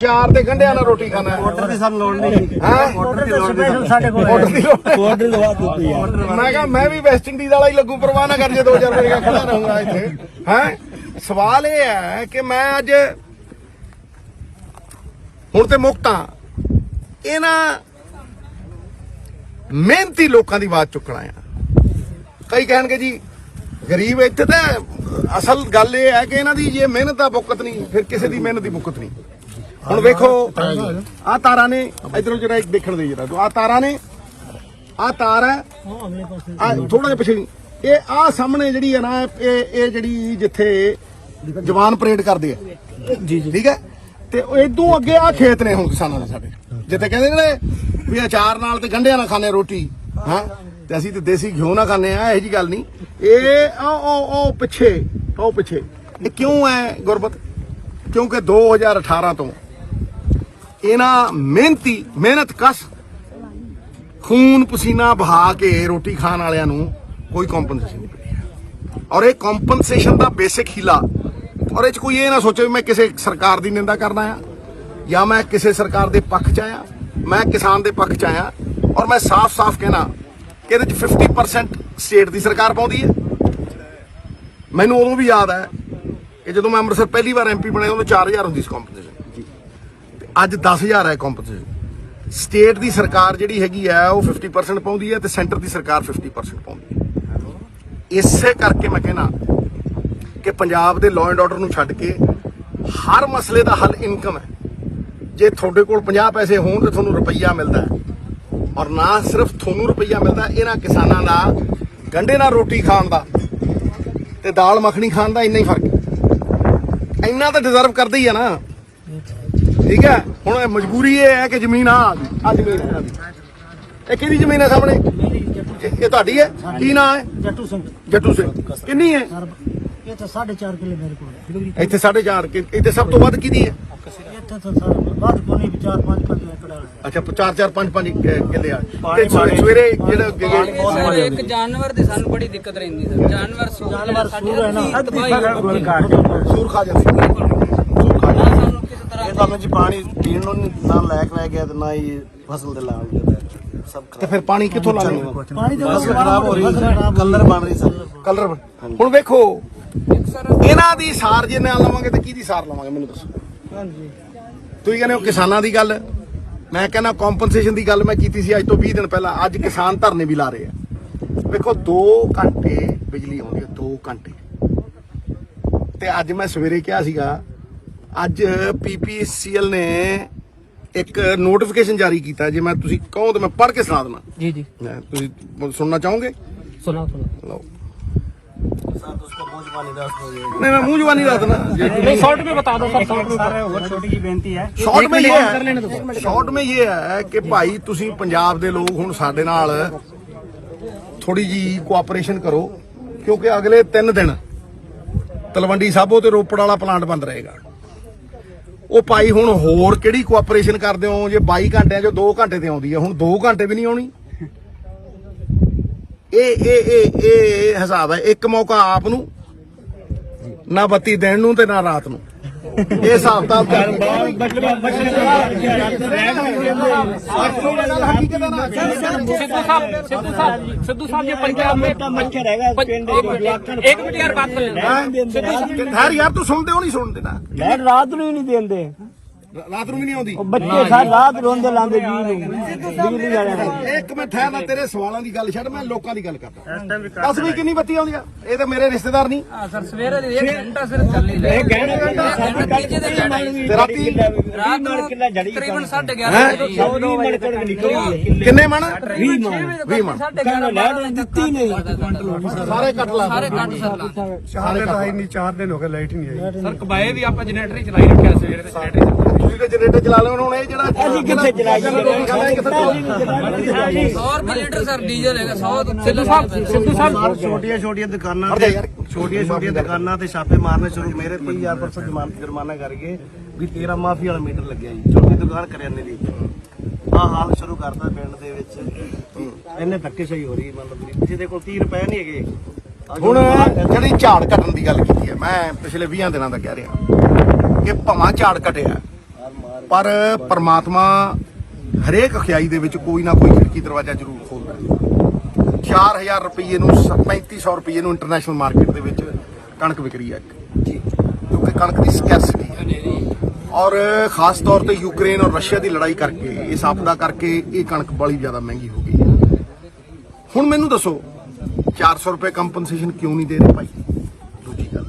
ਚਾਰ ਤੇ ਗੰਢਿਆਂ ਨਾਲ ਰੋਟੀ ਖਾਣਾ ਆਰਡਰ ਦੀ ਸਾਨੂੰ ਲੋੜ ਨਹੀਂ ਹੈ ਆਰਡਰ ਦੀ ਲੋੜ ਨਹੀਂ ਸਾਡੇ ਕੋਲ ਆਰਡਰ ਦਵਾ ਦਿੱਤੀ ਹੈ ਮੈਂ ਕਿਹਾ ਮੈਂ ਵੀ ਵੈਸਟ ਇੰਡੀਜ਼ ਵਾਲਾ ਹੀ ਲੱਗੂ, ਪਰਵਾਹ ਨਾ ਕਰ ਜੇ 2000 ਰੁਪਏ ਦਾ ਖੜਾ ਰਹੂੰਗਾ ਇੱਥੇ। ਹੈ ਸਵਾਲ ਇਹ ਹੈ ਕਿ ਮੈਂ ਅੱਜ ਹੁਣ ਤੇ ਮੁਕਤਾਂ ਇਹਨਾਂ ਮਿਹਨਤੀ ਲੋਕਾਂ ਦੀ ਆਵਾਜ਼ ਚੁੱਕਣਾ ਆ। ਕਈ ਕਹਿਣਗੇ ਜੀ ਗਰੀਬ, ਇੱਥੇ ਤਾਂ ਅਸਲ ਗੱਲ ਇਹ ਹੈ ਕਿ ਇਹਨਾਂ ਦੀ ਜੇ ਮਿਹਨਤ ਦਾ ਬੁਕਤ ਨਹੀਂ, ਫਿਰ ਕਿਸੇ ਦੀ ਮਿਹਨਤ ਦੀ ਬੁਕਤ ਨਹੀਂ। ਹੁਣ ਵੇਖੋ ਆ ਤਾਰਾਂ ਨੇ ਇਧਰੋਂ ਜਿਹੜਾ ਦੇਖਣ ਦੇ ਜਰਾ ਆ ਤਾਰਾਂ ਨੇ, ਆ ਤਾਰ ਹੈ ਥੋੜਾ ਜਿਹਾ ਪਿੱਛੇ ਇਹ ਆ ਸਾਹਮਣੇ ਜਿਹੜੀ ਹੈ ਨਾ ਇਹ ਜਿਹੜੀ ਜਿੱਥੇ ਜਵਾਨ ਪਰੇਡ ਕਰਦੇ ਆ ਜੀ ਠੀਕ ਹੈ, ਤੇ ਇਦੋਂ ਅੱਗੇ ਆ ਖੇਤ ਨੇ ਹੁਣ ਕਿਸਾਨਾਂ ਦੇ ਸਾਡੇ, ਜਿੱਥੇ ਕਹਿੰਦੇ ਨੇ ਵੀ ਅਚਾਰ ਨਾਲ ਤੇ ਗੰਢਿਆਂ ਨਾਲ ਖਾਣੇ ਰੋਟੀ, ਹਾਂ ਤੇ ਅਸੀਂ ਤੇ ਦੇਸੀ ਘਿਓ ਨਾਲ ਖਾਣੇ ਆ, ਇਹੋ ਜੀ ਗੱਲ ਨਹੀਂ। ਇਹ ਉਹ ਪਿੱਛੇ ਇਹ ਕਿਉਂ ਹੈ ਗੁਰਬਤ? ਕਿਉਂਕਿ 2018 ਤੋਂ ਇਹਨਾਂ ਮਿਹਨਤ ਕਸ ਖੂਨ ਪਸੀਨਾ ਬਹਾ ਕੇ ਰੋਟੀ ਖਾਣ ਵਾਲਿਆਂ ਨੂੰ ਕੋਈ ਕੰਪਨਸੇਸ਼ਨ ਨਹੀਂ ਮਿਲੀ, ਔਰ ਇਹ ਕੰਪਨਸੇਸ਼ਨ ਦਾ ਬੇਸਿਕ ਹੀਲਾ। ਔਰ ਇਹ ਚ ਕੋਈ ਇਹ ਨਾ ਸੋਚੇ ਵੀ ਮੈਂ ਕਿਸੇ ਸਰਕਾਰ ਦੀ ਨਿੰਦਾ ਕਰਨਾ ਆ ਜਾਂ ਮੈਂ ਕਿਸੇ ਸਰਕਾਰ ਦੇ ਪੱਖ ਚ ਆਇਆ, ਮੈਂ ਕਿਸਾਨ ਦੇ ਪੱਖ ਚ ਆਇਆ। ਔਰ ਮੈਂ ਸਾਫ਼ ਕਹਿਣਾ ਕਿ ਇਹਦੇ ਚ 50% ਸਟੇਟ ਦੀ ਸਰਕਾਰ ਪਾਉਂਦੀ ਹੈ। ਮੈਨੂੰ ਉਦੋਂ ਵੀ ਯਾਦ ਹੈ ਕਿ ਜਦੋਂ ਮੈਂ ਅੰਮ੍ਰਿਤਸਰ ਪਹਿਲੀ ਵਾਰ MP ਬਣਿਆ ਉਦੋਂ 4000 ਹੁੰਦੀ ਸੀ ਕੰਪਨਸੇਸ਼ਨ, ਅੱਜ 10000 ਹੈ ਕੰਪਨਸੇਸ਼ਨ। ਸਟੇਟ ਦੀ ਸਰਕਾਰ ਜਿਹੜੀ ਹੈਗੀ ਆ ਉਹ 50% ਪਾਉਂਦੀ ਹੈ ਤੇ ਸੈਂਟਰ ਦੀ ਸਰਕਾਰ 50% ਪਾਉਂਦੀ ਹੈ। ਇਸੇ ਕਰਕੇ ਮੈਂ ਕਹਿਣਾ ਕਿ ਪੰਜਾਬ ਦੇ ਲਾਅ ਐਂਡ ਆਰਡਰ ਨੂੰ ਛੱਡ ਕੇ ਹਰ ਮਸਲੇ ਦਾ ਹੱਲ ਇਨਕਮ ਹੈ। ਜੇ ਤੁਹਾਡੇ ਕੋਲ 50 ਪੈਸੇ ਹੋਣ ਤੇ ਤੁਹਾਨੂੰ ਰੁਪਈਆ ਮਿਲਦਾ ਹੈ, ਔਰ ਨਾ ਸਿਰਫ ਤੁਹਾਨੂੰ ਰੁਪਈਆ ਮਿਲਦਾ, ਇਹਨਾਂ ਕਿਸਾਨਾਂ ਦਾ ਗੰਢੇ ਨਾਲ ਰੋਟੀ ਖਾਣ ਦਾ ਤੇ ਦਾਲ ਮੱਖਣੀ ਖਾਣ ਦਾ ਇੰਨਾ ਹੀ ਫਰਕ ਹੈ। ਇੰਨਾ ਤਾਂ ਡਿਜ਼ਰਵ ਕਰਦੇ ਹੀ ਆ ਨਾ, ਠੀਕ ਹੈ। ਹੁਣ ਮਜਬੂਰੀ ਇਹ ਹੈ ਕਿ ਜ਼ਮੀਨ ਆ ਜ਼ਮੀਨ ਹੈ, ਇਹ ਕਿਹਦੀ ਜ਼ਮੀਨ ਹੈ ਸਾਹਮਣੇ? ਇਹ ਤੁਹਾਡੀ ਹੈ? ਕੀ ਨਾਂ ਹੈ? ਜੱਟੂ ਸਿੰਘ। ਕਿੰਨੀ ਹੈ? ਇਹ ਤਾਂ 4.5 ਕਿੱਲੇ ਮੇਰੇ ਕੋਲ। ਇੱਥੇ 4.5 ਇੱਥੇ ਸਭ ਤੋਂ ਵੱਧ ਕਿਹਦੀ ਹੈ? ਇੱਥੇ ਤਾਂ ਸਰ ਵੱਧ ਕੋਣੀ 4-5 ਕਿੱਲੇ ਕੜਾ। ਅੱਛਾ 4-4 5-5 ਕਿੱਲੇ ਆ। ਤੇ ਸਵੇਰੇ ਜਿਹੜਾ ਇੱਕ ਜਾਨਵਰ ਦੀ ਸਾਨੂੰ ਬੜੀ ਦਿੱਕਤ ਰਹਿੰਦੀ ਸਰ, ਜਾਨਵਰ ਸੂਰ ਹੈ ਨਾ ਸੂਰ ਖਾ ਜਾਂਦੇ। ਸਾਨੂੰ ਕਿਸੇ ਤਰ੍ਹਾਂ ਇਹ ਤਾਂ ਜੀ ਪਾਣੀ ਪੀਣ ਨੂੰ ਨਾ ਲਾਇਕ ਰਹਿ ਗਿਆ ਤੇ ਨਾ ਹੀ ਫਸਲ ਦੇ ਲਾਭ ਹੁੰਦਾ ਸਭ। ਤੇ ਫਿਰ ਪਾਣੀ ਕਿੱਥੋਂ ਲਾਣੇ? ਪਾਣੀ ਤਾਂ ਖਰਾਬ ਹੋ ਰਹੀ ਕਲਰ ਬਣ ਰਹੀ ਸਰ ਕਲਰ। ਹੁਣ ਵੇਖੋ ਇਹਨਾਂ ਦੀ ਸਾਰ ਜੇ ਨਾ ਲਵਾਂਗੇ ਤੇ ਕਿਹਦੀ ਸਾਰ ਲਵਾਂਗੇ ਮੈਨੂੰ ਦੱਸੋ? ਹਾਂਜੀ ਤੁਸੀਂ ਕਹਿੰਦੇ ਹੋ ਕਿਸਾਨਾਂ ਦੀ ਗੱਲ, ਮੈਂ ਕਹਿੰਦਾ ਕੰਪਨਸੇਸ਼ਨ ਦੀ ਗੱਲ ਮੈਂ ਕੀਤੀ ਸੀ ਅੱਜ ਤੋਂ 20 ਦਿਨ ਪਹਿਲਾਂ। ਅੱਜ ਕਿਸਾਨ ਧਰਨੇ ਵੀ ਲਾ ਰਹੇ ਆ। ਵੇਖੋ 2 ਘੰਟੇ ਬਿਜਲੀ ਆਉਂਦੀ ਹੈ, 2 ਘੰਟੇ। ਤੇ ਅੱਜ ਮੈਂ ਸਵੇਰੇ ਕਿਹਾ ਸੀਗਾ, ਅੱਜ PPCL ਨੇ ਇੱਕ ਨੋਟੀਫਿਕੇਸ਼ਨ ਜਾਰੀ ਕੀਤਾ। ਜੇ ਮੈਂ ਤੁਸੀਂ ਕਹੋ ਤਾਂ ਮੈਂ ਪੜ੍ਹ ਕੇ ਸੁਣਾ ਦੇਣਾ। ਜੀ ਤੁਸੀਂ ਸੁਣਨਾ ਚਾਹੋਗੇ? ਸੁਣਾ ਲਓ। सर उसको बोझ पानी दस बजे नहीं मैं मुंह जुबानी रहा था ना। नहीं शॉर्ट में बता दो सर, शॉर्ट में और छोटी जी बेनती है ਸ਼ਾਰਟ ਮੇ ਇਹ ਹੈ ਕਿ ਭਾਈ ਤੁਸੀਂ ਪੰਜਾਬ ਦੇ ਲੋਕ ਹੁਣ ਸਾਡੇ ਨਾਲ ਥੋੜੀ ਜੀ ਕੋਆਪਰੇਸ਼ਨ ਕਰੋ, ਕਿਉਂਕਿ ਅਗਲੇ 3 ਦਿਨ ਤਲਵੰਡੀ ਸਾਬੋ ਤੇ ਰੋਪੜ ਵਾਲਾ ਪਲਾਂਟ ਬੰਦ ਰਹੇਗਾ। ਉਹ ਭਾਈ ਹੁਣ ਹੋਰ ਕਿਹੜੀ ਕੋਆਪਰੇਸ਼ਨ ਕਰਦੇ ਹੋ? ਜੇ 22 ਘੰਟਿਆਂ ਚੋਂ 2 ਘੰਟੇ ਤੇ ਆਉਂਦੀ ਹੈ, ਹੁਣ 2 ਘੰਟੇ ਵੀ ਨਹੀਂ ਆਉਣੀ। ਇਹ ਹਿਸਾਬ ਹੈ। ਇੱਕ ਮੌਕਾ ਆਪ ਨੂੰ, ਨਾ ਬੱਤੀ ਦਿਨ ਨੂੰ ਤੇ ਨਾ ਰਾਤ ਨੂੰ। ਇਹ ਹਿਸਾਬ ਤਾਂ सिद्धू साहब ये पंजाब में मच्छर रहेगा पिंड एक मिनट यार बात कर लेना। खैर यार तू सुनते हो नहीं सुनते ना? यार रात ਨੂੰ ਹੀ ਨਹੀਂ ਦਿੰਦੇ, ਰਾਤ ਨੂੰ ਵੀ ਨਹੀਂ ਆਉਂਦੀ। ਉਹ ਬੱਚੇ ਸਾਰੇ ਰਾਤ ਰੋਂਦੇ ਲਾਂਦੇ ਜੀ ਨੂੰ ਬਿਜਲੀ ਵਾਲਿਆਂ ਇੱਕ ਮਿੰਟ ਠਹਿਰ ਲੈ, ਤੇਰੇ ਸਵਾਲਾਂ ਦੀ ਗੱਲ ਛੱਡ, ਮੈਂ ਲੋਕਾਂ ਦੀ ਗੱਲ ਕਰਦਾ। ਦੱਸ ਵੀ ਕਿੰਨੀ ਬੱਤੀ ਆਉਂਦੀ ਆ? ਇਹ ਤਾਂ ਮੇਰੇ ਰਿਸ਼ਤੇਦਾਰ ਨਹੀਂ। हाँ सर सवेरे 1 घंटा सिर्फ चल ही रहा ਤੇ ਰਾਤੀ रात को तकरीबन 11:30 ਕਿੰਨੇ ਮਣ? 20 ਮਣ ਦਿੱਤੀ ਨਹੀਂ ਸਾਰੇ ਕੱਟ ਲਾ। सारे घंटे सर ਸਾਰੇ ਕੱਟ ਲਾ। 4 ਦਿਨ ਹੋ ਗਏ ਲਾਈਟ ਨਹੀਂ ਆਈ। ਸਰ ਕਬਾਏ ਵੀ ਆਪਾਂ ਜਨਰੇਟਰ ਹੀ ਚਲਾਈ ਰੱਖਿਆ ਸਵੇਰੇ ਤੇ ਜਨਰੇਟਰ ਤੁਸੀਂ ਤੇ ਜਨਰੇਟਰ ਚਲਾ ਲਓ। ਹੁਣ ਇਹ ਜਿਹੜਾ ਅਸੀਂ ਕਿੱਥੇ ਚਲਾਈਏ? 100 ਰੁਪਏ ਲੀਟਰ ਸਰ ਡੀਜ਼ਲ ਹੈਗਾ 100। ਸਿੱਧੂ ਸਾਹਿਬ ਛੋਟੀਆਂ ਛੋਟੀਆਂ ਦੁਕਾਨਾਂ ਹਟ ਜਾ ਯਾਰ। ਛੋਟੀਆਂ ਛੋਟੀਆਂ ਦੁਕਾਨਾਂ ਤੇ ਛਾਪੇ ਮਾਰਨੇ ਸ਼ੁਰੂ। ਮੇਰੇ 30,000% ਜੁਰਮਾਨਾ ਕਰਕੇ ਵੀ 13 ਮਾਫੀ ਵਾਲਾ ਮੀਟਰ ਲੱਗਿਆ ਜੀ। ਛੋਟੀ ਦੁਕਾਨ ਕਰਿਆਨੇ ਦੀ ਆਹ ਹਾਲ ਸ਼ੁਰੂ ਕਰਤਾ ਪਿੰਡ ਦੇ ਵਿੱਚ। ਇਹਨੇ ਧੱਕੇਸ਼ਾਹੀ ਹੋ ਰਹੀ, ਮਤਲਬ ਜਿਹਦੇ ਕੋਲ 30 ਰੁਪਏ ਨਹੀਂ ਹੈਗੇ। ਹੁਣ ਜਿਹੜੀ ਝਾੜ ਘਟਣ ਦੀ ਗੱਲ ਕੀਤੀ ਹੈ, ਮੈਂ ਪਿਛਲੇ 20 ਦਿਨਾਂ ਦਾ ਕਹਿ ਰਿਹਾ ਕਿ ਭਾਵਾਂ ਝਾੜ ਘਟਿਆ ਪਰ ਪਰਮਾਤਮਾ ਹਰੇਕ ਅਖਿਆਈ ਦੇ ਵਿੱਚ ਕੋਈ ਨਾ ਕੋਈ ਖਿੜਕੀ ਦਰਵਾਜ਼ਾ ਜ਼ਰੂਰ ਖੋਲ੍ਹਦਾ। 4000 ਰੁਪਏ ਨੂੰ 3500 ਰੁਪਏ ਨੂੰ ਇੰਟਰਨੈਸ਼ਨਲ ਮਾਰਕੀਟ ਦੇ ਵਿੱਚ ਕਣਕ ਵਿਕ ਰਹੀ ਹੈ ਕਿਉਂਕਿ ਕਣਕ ਦੀ ਸਕੈਰਸਿਟੀ ਹੈ ਔਰ ਖਾਸ ਤੌਰ ਤੇ ਯੂਕਰੇਨ ਔਰ ਰਸ਼ੀਆ ਦੀ ਲੜਾਈ ਕਰਕੇ ਇਸ ਆਪਦਾ ਕਰਕੇ ਇਹ ਕਣਕ ਬੜੀ ਜ਼ਿਆਦਾ ਮਹਿੰਗੀ ਹੋ ਗਈ ਹੈ। ਹੁਣ ਮੈਨੂੰ ਦੱਸੋ 400 ਰੁਪਏ ਕੰਪਨਸੇਸ਼ਨ ਕਿਉਂ ਨਹੀਂ ਦੇ ਰਹੇ ਭਾਈ? ਦੂਜੀ ਗੱਲ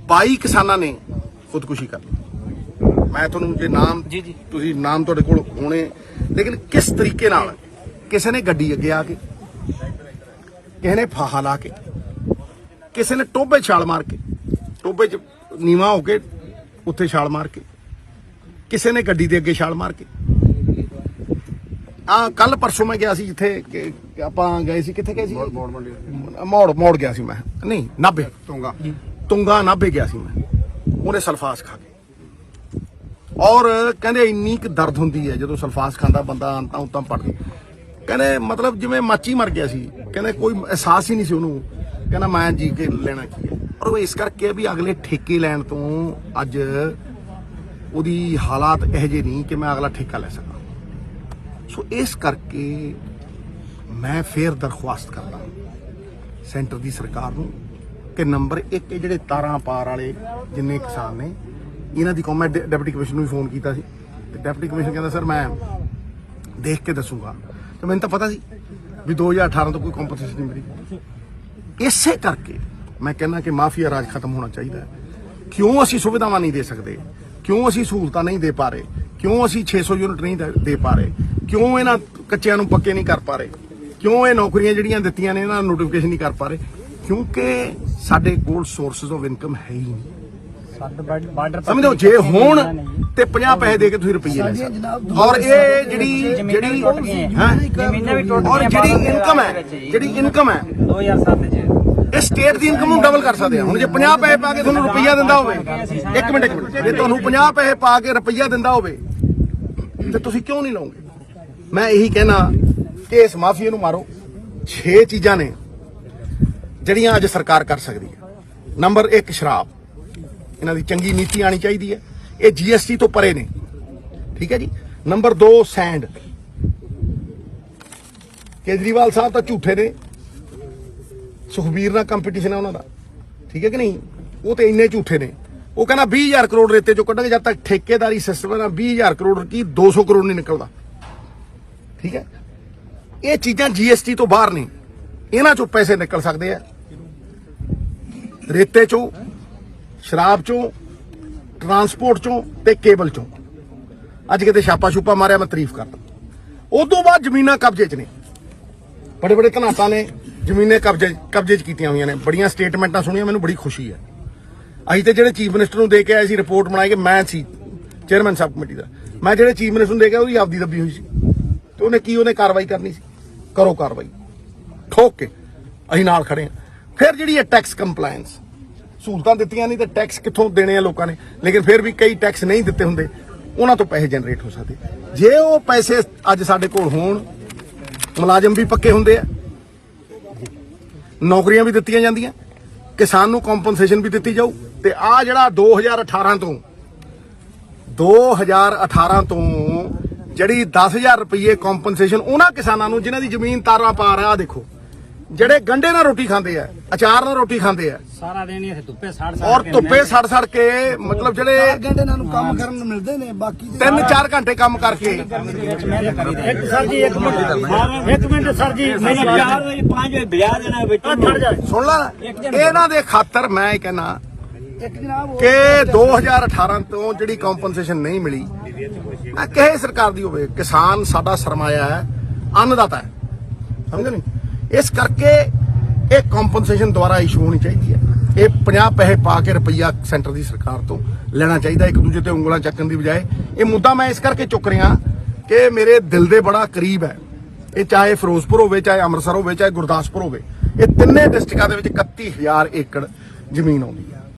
22 ਕਿਸਾਨਾਂ ਨੇ ਖੁਦਕੁਸ਼ੀ ਕਰ ਲਈ। ਮੈਂ ਤੁਹਾਨੂੰ ਜੇ ਨਾਮ ਤੁਸੀਂ ਨਾਮ ਤੁਹਾਡੇ ਕੋਲ ਹੋਣੇ, ਲੇਕਿਨ ਕਿਸ ਤਰੀਕੇ ਨਾਲ ਕਿਸੇ ਨੇ ਗੱਡੀ ਅੱਗੇ ਆ ਕੇ, ਕਿਸੇ ਨੇ ਫਾਹਾ ਲਾ ਕੇ, ਕਿਸੇ ਨੇ ਟੋਭੇ ਛਾਲ ਮਾਰ ਕੇ, ਟੋਭੇ 'ਚ ਨੀਵਾਂ ਹੋ ਕੇ ਉੱਥੇ ਛਾਲ ਮਾਰ ਕੇ, ਕਿਸੇ ਨੇ ਗੱਡੀ ਦੇ ਅੱਗੇ ਛਾਲ ਮਾਰ ਕੇ। ਕੱਲ ਪਰਸੋਂ ਮੈਂ ਗਿਆ ਸੀ ਜਿੱਥੇ ਆਪਾਂ ਗਏ ਸੀ, ਕਿੱਥੇ ਗਏ ਸੀ? ਮੋੜ ਗਿਆ ਸੀ ਮੈਂ, ਨਹੀਂ ਨਾਭੇ, ਤੁੰਗਾ ਨਾਭੇ ਗਿਆ ਸੀ ਮੈਂ। ਉਹਨੇ ਸਲਫਾਸ ਖਾ ਕੇ, ਔਰ ਕਹਿੰਦੇ ਇੰਨੀ ਕੁ ਦਰਦ ਹੁੰਦੀ ਹੈ ਜਦੋਂ ਸਲਫਾਸ ਖਾਂਦਾ ਬੰਦਾ, ਅੰਤਾਂ ਉਤਾਂ ਪੜਦੀ, ਕਹਿੰਦੇ ਮਤਲਬ ਜਿਵੇਂ ਮੱਚ ਹੀ ਮਰ ਗਿਆ ਸੀ। ਕਹਿੰਦੇ ਕੋਈ ਅਹਿਸਾਸ ਹੀ ਨਹੀਂ ਸੀ ਉਹਨੂੰ, ਕਹਿੰਦਾ ਮੈਂ ਜੀ ਕੇ ਲੈਣਾ ਕੀ ਹੈ। ਔਰ ਉਹ ਇਸ ਕਰਕੇ ਵੀ ਅਗਲੇ ਠੇਕੇ ਲੈਣ ਤੋਂ ਅੱਜ ਉਹਦੀ ਹਾਲਾਤ ਇਹੋ ਜਿਹੇ ਨਹੀਂ ਕਿ ਮੈਂ ਅਗਲਾ ਠੇਕਾ ਲੈ ਸਕਾਂ। ਸੋ ਇਸ ਕਰਕੇ ਮੈਂ ਫੇਰ ਦਰਖਾਸਤ ਕਰਦਾ ਸੈਂਟਰ ਦੀ ਸਰਕਾਰ ਨੂੰ ਕਿ ਨੰਬਰ 1 ਜਿਹੜੇ ਤਾਰਾਂ ਪਾਰ ਵਾਲੇ ਜਿੰਨੇ ਕਿਸਾਨ ਨੇ ਇਹਨਾਂ ਦੀ ਮੈਂ ਡਿਪਟੀ ਕਮਿਸ਼ਨਰ ਨੂੰ ਵੀ ਫੋਨ ਕੀਤਾ ਸੀ ਤੇ ਡਿਪਟੀ ਕਮਿਸ਼ਨਰ ਕਹਿੰਦਾ ਸਰ ਮੈਂ ਦੇਖ ਕੇ ਦੱਸੂਗਾ। ਤੇ ਮੈਨੂੰ ਤਾਂ ਪਤਾ ਸੀ ਵੀ 2018 ਤੋਂ ਕੋਈ ਕੰਪਨਸੇਸ਼ਨ ਨਹੀਂ ਮਿਲੀ। ਇਸੇ ਕਰਕੇ ਮੈਂ ਕਹਿੰਦਾ ਕਿ ਮਾਫੀਆ ਰਾਜ ਖਤਮ ਹੋਣਾ ਚਾਹੀਦਾ ਹੈ। ਕਿਉਂ ਅਸੀਂ ਸੁਵਿਧਾਵਾਂ ਨਹੀਂ ਦੇ ਸਕਦੇ? ਕਿਉਂ ਅਸੀਂ ਸਹੂਲਤਾਂ ਨਹੀਂ ਦੇ ਪਾ ਰਹੇ? ਕਿਉਂ ਅਸੀਂ 600 ਯੂਨਿਟ ਨਹੀਂ ਦੇ ਪਾ ਰਹੇ? ਕਿਉਂ ਇਹਨਾਂ ਕੱਚਿਆਂ ਨੂੰ ਪੱਕੇ ਨਹੀਂ ਕਰ ਪਾ ਰਹੇ? ਕਿਉਂ ਇਹ ਨੌਕਰੀਆਂ ਜਿਹੜੀਆਂ ਦਿੱਤੀਆਂ ਨੇ ਇਹਨਾਂ ਨੂੰ ਨੋਟੀਫਿਕੇਸ਼ਨ ਨਹੀਂ ਕਰ ਪਾ ਰਹੇ? ਕਿਉਂਕਿ ਸਾਡੇ ਕੋਲ ਸੋਰਸਸ ਆਫ ਇਨਕਮ ਹੈ ਹੀ ਨਹੀਂ। ਸਮਝੋ ਜੇ ਹੋਣ ਤੇ 50 ਪੈਸੇ ਦੇ ਕੇ ਤੁਸੀਂ ਰੁਪਈਏ ਲੈ ਸਕਦੇ। ਔਰ ਇਹ ਜਿਹੜੀ ਇਨਕਮ ਹੈ 2007 ਚ ਇਹ ਸਟੇਟ ਦੀ ਇਨਕਮ ਨੂੰ ਡਬਲ ਕਰ ਸਕਦੇ ਆ। ਹੁਣ ਜੇ 50 ਪੈਸੇ ਪਾ ਕੇ ਤੁਹਾਨੂੰ ਰੁਪਈਆ ਦਿੰਦਾ ਹੋਵੇ, ਇੱਕ ਮਿੰਟ ਜੇ ਤੁਹਾਨੂੰ 50 ਪੈਸੇ ਪਾ ਕੇ ਰੁਪਈਆ ਦਿੰਦਾ ਹੋਵੇ ਤੇ ਤੁਸੀਂ ਕਿਉਂ ਨਹੀਂ ਲਓਗੇ? ਮੈਂ ਇਹੀ ਕਹਿਣਾ ਕਿ ਇਸ ਮਾਫੀਆ ਨੂੰ ਮਾਰੋ। 6 ਚੀਜ਼ਾਂ ਨੇ ਜਿਹੜੀਆਂ ਅੱਜ ਸਰਕਾਰ ਕਰ ਸਕਦੀ ਹੈ। ਨੰਬਰ 1 ਸ਼ਰਾਬ, ਇਹਨਾਂ ਦੀ ਚੰਗੀ ਨੀਤੀ ਆਣੀ ਚਾਹੀਦੀ ਹੈ। ਇਹ GST ਤੋਂ ਪਰੇ ਨੇ, ਠੀਕ ਹੈ ਜੀ। ਨੰਬਰ 2 ਸੈਂਡ, ਕੇਜਰੀਵਾਲ ਸਾਹਿਬ ਤਾਂ ਝੂਠੇ ਨੇ, ਸੁਖਬੀਰ ਨਾਲ ਕੰਪੀਟੀਸ਼ਨ ਹੈ ਉਹਨਾਂ ਦਾ, ਠੀਕ ਹੈ ਕਿ ਨਹੀਂ? ਉਹ ਤੇ ਇੰਨੇ ਝੂਠੇ ਨੇ। ਉਹ ਕਹਿੰਦਾ 20,000 ਕਰੋੜ ਰੇਤੇ ਚੋਂ ਕੱਢਾਂਗੇ। ਜਦ ਤੱਕ ਠੇਕੇਦਾਰੀ ਸਿਸਟਮ ਹੈ ਨਾ 20,000 ਕਰੋੜ ਕੀ 200 ਕਰੋੜ ਨਹੀਂ ਨਿਕਲਦਾ, ਠੀਕ ਹੈ। ਇਹ ਚੀਜ਼ਾਂ GST ਤੋਂ ਬਾਹਰ ਨੇ, ਇਹਨਾਂ ਚੋਂ ਪੈਸੇ ਨਿਕਲ ਸਕਦੇ ਆ, ਰੇਤੇ ਚੋਂ, ਸ਼ਰਾਬ ਚੋਂ, ਟਰਾਂਸਪੋਰਟ ਚੋਂ ਤੇ ਕੇਬਲ ਚੋਂ। ਅੱਜ ਕਿਤੇ ਛਾਪਾ ਛੂਪਾ ਮਾਰਿਆ, ਮੈਂ ਤਾਰੀਫ ਕਰਦਾ। ਉਸ ਤੋਂ ਬਾਅਦ ਜ਼ਮੀਨਾਂ ਕਬਜ਼ੇ 'ਚ ਨੇ, ਬੜੇ ਬੜੇ ਧਨਾਟਾਂ ਨੇ ਜ਼ਮੀਨਾਂ ਕਬਜ਼ੇ 'ਚ ਕੀਤੀਆਂ ਹੋਈਆਂ ਨੇ। ਬੜੀਆਂ ਸਟੇਟਮੈਂਟਾਂ ਸੁਣੀਆਂ, ਮੈਨੂੰ ਬੜੀ ਖੁਸ਼ੀ ਹੈ। ਅਸੀਂ ਤੇ ਜਿਹੜੇ ਚੀਫ ਮਿਨਿਸਟਰ ਨੂੰ ਦੇ ਕੇ ਆਏ ਸੀ ਰਿਪੋਰਟ ਬਣਾਈ ਕਿ ਮੈਂ ਸੀ ਚੇਅਰਮੈਨ ਸਬ ਕਮੇਟੀ ਦਾ, ਮੈਂ ਜਿਹੜੇ ਚੀਫ ਮਿਨਿਸਟਰ ਨੂੰ ਦੇ ਕੇ ਉਹਦੀ ਆਪਦੀ ਦੱਬੀ ਹੋਈ ਸੀ ਤੇ ਉਹਨੇ ਕਾਰਵਾਈ ਕਰਨੀ ਸੀ। ਕਰੋ ਕਾਰਵਾਈ, ਠੋਕ ਕੇ ਅਸੀਂ ਨਾਲ ਖੜੇ ਹਾਂ। ਫਿਰ ਜਿਹੜੀ ਹੈ ਟੈਕਸ ਕੰਪਲਾਇੰਸ, ਸਹੂਲਤਾਂ ਦਿੱਤੀਆਂ ਨਹੀਂ ਤੇ ਟੈਕਸ ਕਿੱਥੋਂ ਦੇਣੇ ਆ ਲੋਕਾਂ ਨੇ, ਲੇਕਿਨ ਫਿਰ ਵੀ ਕਈ ਟੈਕਸ ਨਹੀਂ ਦਿੱਤੇ ਹੁੰਦੇ, ਉਹਨਾਂ ਤੋਂ ਪੈਸੇ ਜਨਰੇਟ ਹੋ ਸਕਦੇ। ਜੇ ਉਹ ਪੈਸੇ ਅੱਜ ਸਾਡੇ ਕੋਲ ਹੋਣ, ਮੁਲਾਜ਼ਮ ਵੀ ਪੱਕੇ ਹੁੰਦੇ ਆ, ਨੌਕਰੀਆਂ ਵੀ ਦਿੱਤੀਆਂ ਜਾਂਦੀਆਂ, ਕਿਸਾਨ ਨੂੰ ਕੰਪਨਸੇਸ਼ਨ ਵੀ ਦਿੱਤੀ ਜਾਊ, ਤੇ ਆ ਜਿਹੜਾ 2018 ਤੋਂ ਜਿਹੜੀ 10,000 ਰੁਪਏ ਕੰਪਨਸੇਸ਼ਨ ਉਹਨਾਂ ਕਿਸਾਨਾਂ ਨੂੰ ਜਿਨ੍ਹਾਂ ਦੀ ਜ਼ਮੀਨ ਤਾਰਾਂ ਪਾਰ ਆ, ਦੇਖੋ ਜਿਹੜੇ ਗੰਡੇ ਨਾਲ ਰੋਟੀ ਖਾਂਦੇ ਆ, ਅਚਾਰ ਨਾਲ ਰੋਟੀ ਖਾਂਦੇ ਆ, ਸਾਰਾ ਦਿਨ ਇਹ ਧੁੱਪੇ ਧੁੱਪੇ ਸੜ ਕੇ, ਮਤਲਬ ਜਿਹੜੇ ਘੰਟੇ ਨਾਲ ਨੂੰ ਕੰਮ ਕਰਨ ਨੂੰ ਮਿਲਦੇ ਨੇ, ਬਾਕੀ 3-4 ਘੰਟੇ ਕੰਮ ਕਰਕੇ। ਇੱਕ ਸਰ ਜੀ ਇੱਕ ਮਿੰਟ ਸਰ ਜੀ, ਮੈਨੂੰ 4 ਵਜੇ 5 ਵਜੇ ਵਿਆਹ ਦੇਣਾ ਵਿੱਚ ਸੁਣ ਲਾ, ਇਹਨਾਂ ਦੇ ਖਾਤਰ ਮੈਂ ਇਹ ਕਹਿਣਾ ਕਿ 2018 ਤੋਂ ਜਿਹੜੀ ਕੰਪਨਸੇਸ਼ਨ ਨਹੀਂ ਮਿਲੀ, ਕਿਸੇ ਸਰਕਾਰ ਦੀ ਹੋਵੇ, ਕਿਸਾਨ ਸਾਡਾ ਸਰਮਾਇਆ ਹੈ, ਅੰਨਦਾਤਾ ਹੈ, ਸਮਝੋ ਨਹੀਂ? ਇਸ ਕਰਕੇ ਇਹ ਕੰਪਨਸੇਸ਼ਨ ਦੁਆਰਾ ਇਸ਼ੂ ਹੋਣੀ ਚਾਹੀਦੀ ਹੈ। ਇਹ 50 ਪੈਸੇ ਪਾ ਕੇ ਰੁਪਈਆ ਸੈਂਟਰ ਦੀ ਸਰਕਾਰ ਤੋਂ ਲੈਣਾ ਚਾਹੀਦਾ, ਇੱਕ ਦੂਜੇ ਤੇ ਉਂਗਲਾਂ ਚੱਕਣ ਦੀ ਬਜਾਏ। ਇਹ ਮੁੱਦਾ ਮੈਂ ਇਸ ਕਰਕੇ ਚੁੱਕ ਰਿਹਾ ਕਿ ਮੇਰੇ ਦਿਲ ਦੇ ਬੜਾ ਕਰੀਬ ਹੈ। ਇਹ ਚਾਹੇ ਫਿਰੋਜ਼ਪੁਰ ਹੋਵੇ, ਚਾਹੇ ਅੰਮ੍ਰਿਤਸਰ ਹੋਵੇ, ਚਾਹੇ ਗੁਰਦਾਸਪੁਰ ਹੋਵੇ, ਇਹ ਤਿੰਨੇ ਡਿਸਟ੍ਰਿਕਟਾਂ ਦੇ ਵਿੱਚ 31,000 ਏਕੜ ਜ਼ਮੀਨ ਆਉਂਦੀ ਹੈ।